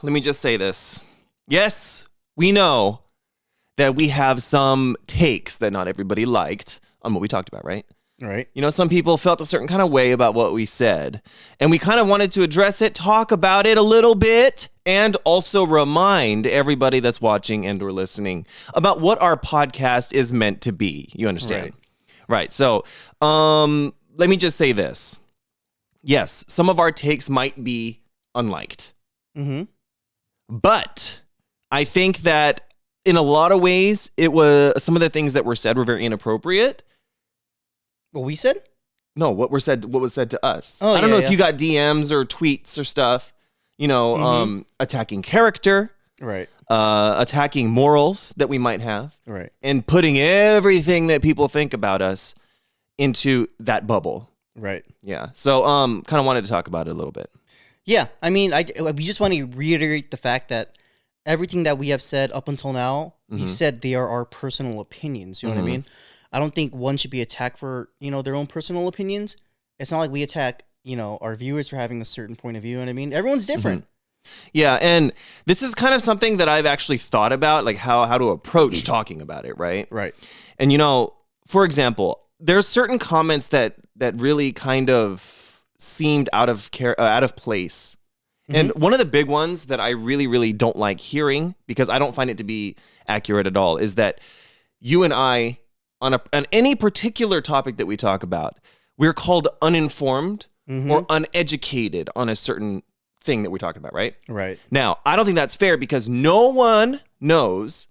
let me just say this. Yes, we know that we have some takes that not everybody liked on what we talked about, right? Right. You know, some people felt a certain kind of way about what we said, and we kind of wanted to address it, talk about it a little bit, and also remind everybody that's watching and or listening about what our podcast is meant to be. You understand? Right. So, let me just say this. Yes, some of our takes might be unliked. Mm-hmm. But I think that in a lot of ways, it was some of the things that were said were very inappropriate. What we said? No, what was said to us. Oh, I don't know if you got DMs or tweets or stuff, you know, attacking character, right? Attacking morals that we might have, right? And putting everything that people think about us into that bubble. Right. Yeah. So kind of wanted to talk about it a little bit. Yeah. I mean, we just want to reiterate the fact that everything that we have said up until now, we've said they are our personal opinions. You know what I mean? I don't think one should be attacked for, you know, their own personal opinions. It's not like we attack, you know, our viewers for having a certain point of view. You know what I mean? Everyone's different. Yeah, and this is kind of something that I've actually thought about, like how to approach talking about it, right? Right. And, you know, for example, there's certain comments that really kind of seemed out of place. And one of the big ones that I really, really don't like hearing, because I don't find it to be accurate at all, is that you and I, on any particular topic that we talk about, we're called uninformed or uneducated on a certain thing that we're talking about, right? Right. Now, I don't think that's fair because no one knows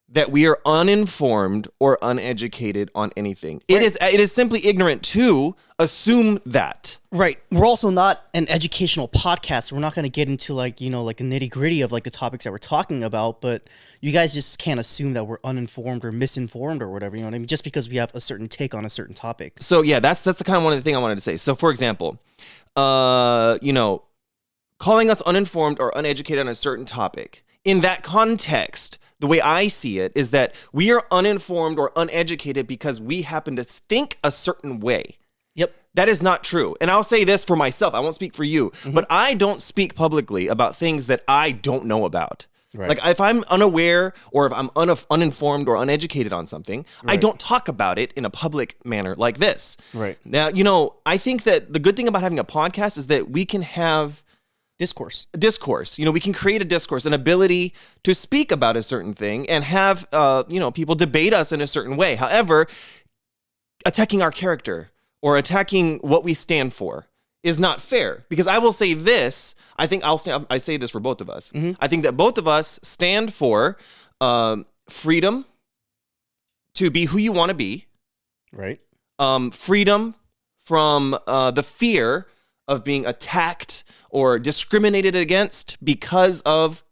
that we are uninformed or uneducated on anything. Right. It is simply ignorant to assume that. Right. We're also not an educational podcast, so we're not going to get into like, you know, like the nitty-gritty of like the topics that we're talking about, but you guys just can't assume that we're uninformed or misinformed or whatever, you know what I mean? Just because we have a certain take on a certain topic. So yeah, that's the kind of one of the thing I wanted to say. So for example, you know, calling us uninformed or uneducated on a certain topic, in that context, the way I see it is that we are uninformed or uneducated because we happen to think a certain way. Yep. That is not true. And I'll say this for myself. I won't speak for you, but I don't speak publicly about things that I don't know about. Right. Like if I'm unaware or if I'm uninformed or uneducated on something, I don't talk about it in a public manner like this. Right. Now, you know, I think that the good thing about having a podcast is that we can have discourse. You know, we can create a discourse, an ability to speak about a certain thing and have, you know, people debate us in a certain way. However, attacking our character or attacking what we stand for is not fair, because I will say this. I think I say this for both of us. I think that both of us stand for freedom to be who you want to be. Right. Freedom from the fear of being attacked or discriminated against because of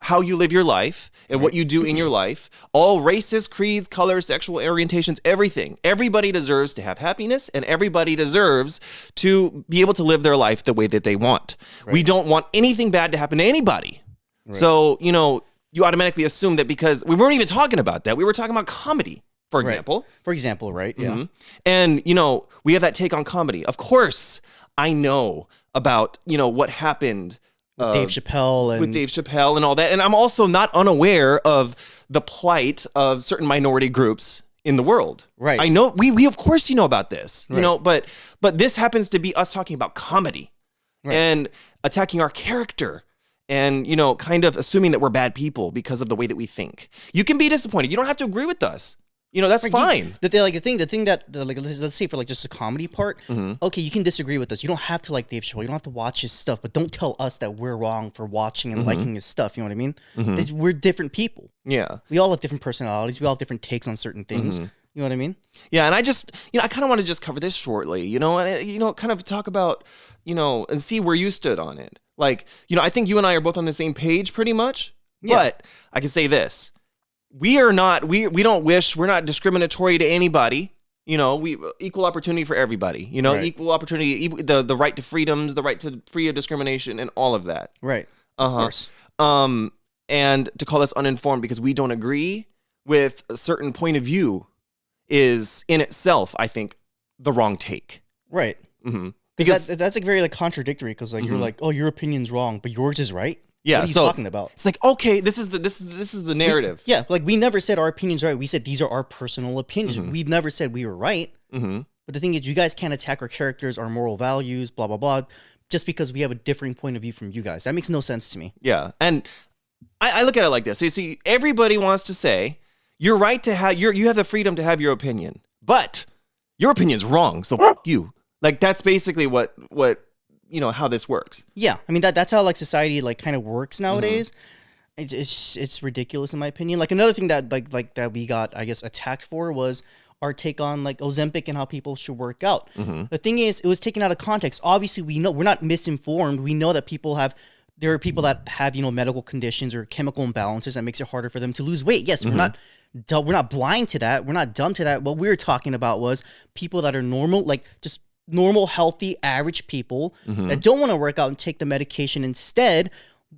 how you live your life and what you do in your life. All races, creeds, colors, sexual orientations, everything. Everybody deserves to have happiness, and everybody deserves to be able to live their life the way that they want. Right. We don't want anything bad to happen to anybody. Right. So, you know, you automatically assume that because we weren't even talking about that. We were talking about comedy, for example. For example, right? Yeah. And, you know, we have that take on comedy. Of course, I know about, you know, what happened with Dave Chappelle and all that. And I'm also not unaware of the plight of certain minority groups in the world. Right. I know we of course you know about this, you know, but this happens to be us talking about comedy and attacking our character and, you know, kind of assuming that we're bad people because of the way that we think. You can be disappointed. You don't have to agree with us. You know, that's fine. The thing that like, let's say for like just the comedy part, okay, you can disagree with us. You don't have to like Dave Chappelle. You don't have to watch his stuff, but don't tell us that we're wrong for watching and liking his stuff. You know what I mean? We're different people. Yeah. We all have different personalities. We all have different takes on certain things. You know what I mean? Yeah, and I just, you know, I kind of want to just cover this shortly, you know, and, you know, kind of talk about, you know, and see where you stood on it. Like, you know, I think you and I are both on the same page pretty much, but I can say this. We're not discriminatory to anybody. You know, we equal opportunity for everybody, you know, equal opportunity, the right to freedoms, the right to free of discrimination and all of that. Right. Of course. And to call us uninformed because we don't agree with a certain point of view is in itself, I think, the wrong take. Right. Because that's like very like contradictory because like you're like, oh, your opinion's wrong, but yours is right. Yeah, What are you so talking about? it's like, okay, this is the narrative. Yeah, like we never said our opinions are right. We said these are our personal opinions. Mm-hmm. We've never said we were right. Mm-hmm. But the thing is, you guys can't attack our characters, our moral values, blah blah blah, just because we have a differing point of view from you guys. That makes no sense to me. Yeah, and I look at it like this. So you see, everybody wants to say you're right to have you have the freedom to have your opinion, but your opinion's wrong. So f- you. Like that's basically what how this works. Yeah, I mean that's how like society like kind of works nowadays. It's ridiculous in my opinion. Like another thing that like that we got, I guess, attacked for was our take on like Ozempic and how people should work out. The thing is, it was taken out of context. Obviously, we know we're not misinformed. We know that there are people that have medical conditions or chemical imbalances that makes it harder for them to lose weight. Yes, we're not blind to that. We're not dumb to that. What we were talking about was people that are normal, like just normal, healthy, average people that don't want to work out and take the medication instead.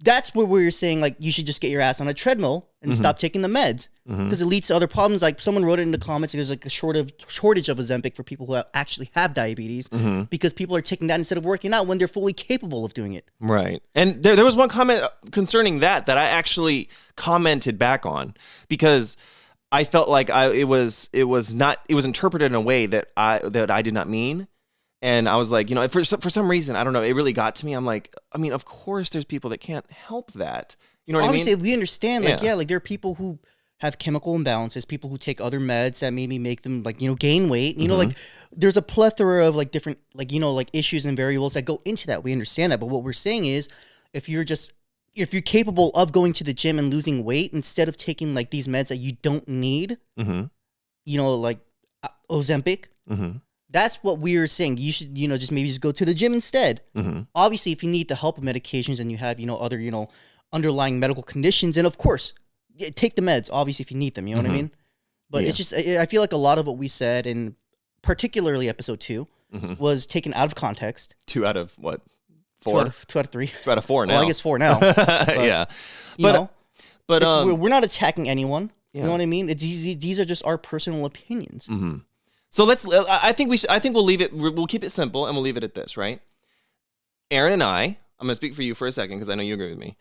That's where we were saying like you should just get your ass on a treadmill and stop taking the meds because it leads to other problems. Like someone wrote it in the comments, there's like a shortage of Ozempic for people who actually have diabetes because people are taking that instead of working out when they're fully capable of doing it. Right. And there was one comment concerning that I actually commented back on because I felt like it was interpreted in a way that I did not mean. And I was like, for some reason, I don't know, it really got to me. I'm like, I mean, of course there's people that can't help that. You know what Obviously, I mean? we understand, like, like there are people who have chemical imbalances, people who take other meds that maybe make them like, gain weight. Like there's a plethora of like different, like, like issues and variables that go into that. We understand that. But what we're saying is if you're capable of going to the gym and losing weight instead of taking like these meds that you don't need, like Ozempic, that's what we're saying. You should, just go to the gym instead. Obviously, if you need the help of medications and you have, other, underlying medical conditions, and of course, take the meds, obviously, if you need them, you know what I mean? But it's just, I feel like a lot of what we said, and particularly episode 2, was taken out of context. 2 out of what? 4? 2 out of 3. 2 out of 4 now. Well, I guess 4 now. But, yeah. But we're not attacking anyone. You know what I mean? These are just our personal opinions. So I think we'll leave it. We'll keep it simple and we'll leave it at this, right? Aaron and I'm going to speak for you for a second because I know you agree with me.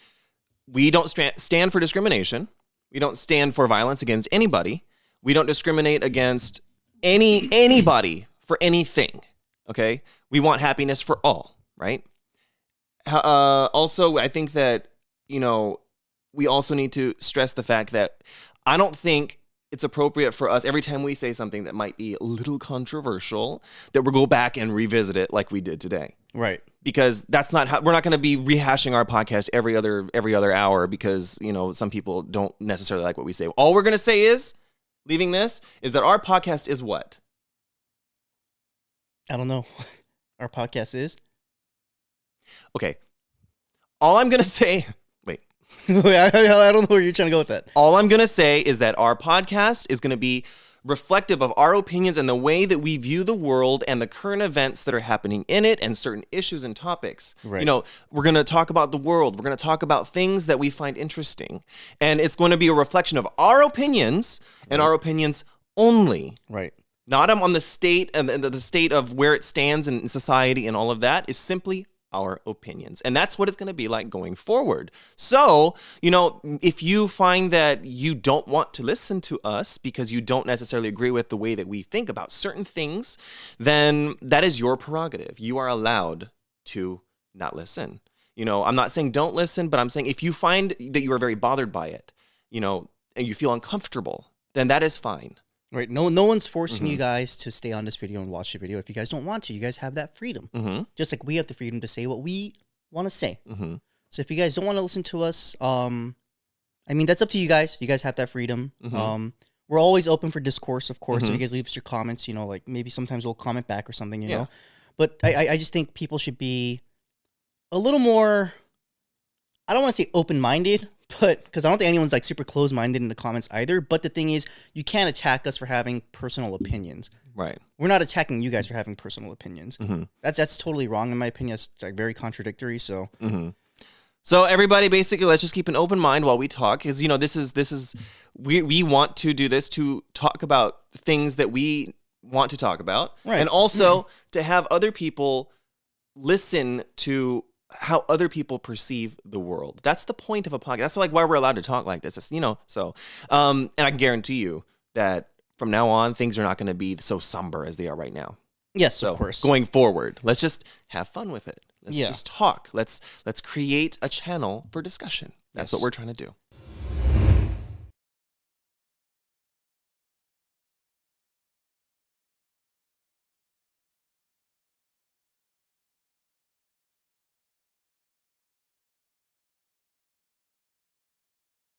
We don't stand for discrimination. We don't stand for violence against anybody. We don't discriminate against anybody for anything. Okay? We want happiness for all, right? Also, I think that, we also need to stress the fact that I don't think it's appropriate for us every time we say something that might be a little controversial that we'll go back and revisit it like we did today. Right. Because that's not how we're not going to be rehashing our podcast every other hour because, some people don't necessarily like what we say. All we're going to say is, leaving this, is that our podcast is what? I don't know. Our podcast is? Okay. All I'm going to say... Wait, I don't know where you're trying to go with that. All I'm going to say is that our podcast is going to be reflective of our opinions and the way that we view the world and the current events that are happening in it and certain issues and topics. Right. We're going to talk about the world. We're going to talk about things that we find interesting. And it's going to be a reflection of our opinions and our opinions only. Right. Not on the state and the state of where it stands in society and all of that is simply our opinions. And that's what it's going to be like going forward. So, if you find that you don't want to listen to us because you don't necessarily agree with the way that we think about certain things, then that is your prerogative. You are allowed to not listen. I'm not saying don't listen, but I'm saying if you find that you are very bothered by it, and you feel uncomfortable, then that is fine. Right. No one's forcing you guys to stay on this video and watch the video. If you guys don't want to, you guys have that freedom. Just like we have the freedom to say what we want to say. So if you guys don't want to listen to us, that's up to you guys. You guys have that freedom. We're always open for discourse, of course. So you guys leave us your comments, like maybe sometimes we'll comment back or something, you know. But I just think people should be a little more, I don't want to say open-minded, but because I don't think anyone's like super close-minded in the comments either. But the thing is, you can't attack us for having personal opinions. Right. We're not attacking you guys for having personal opinions. That's totally wrong in my opinion. It's like very contradictory. So. So everybody, basically, let's just keep an open mind while we talk. Because we want to do this to talk about things that we want to talk about, right. And also to have other people listen to how other people perceive the world. That's the point of a podcast. That's like why we're allowed to talk like this. It's, so and I can guarantee you that from now on, things are not going to be so somber as they are right now. Yes, So of course. going forward, let's just have fun with it. Let's Yeah. just talk. Let's create a channel for discussion. That's Yes. what we're trying to do.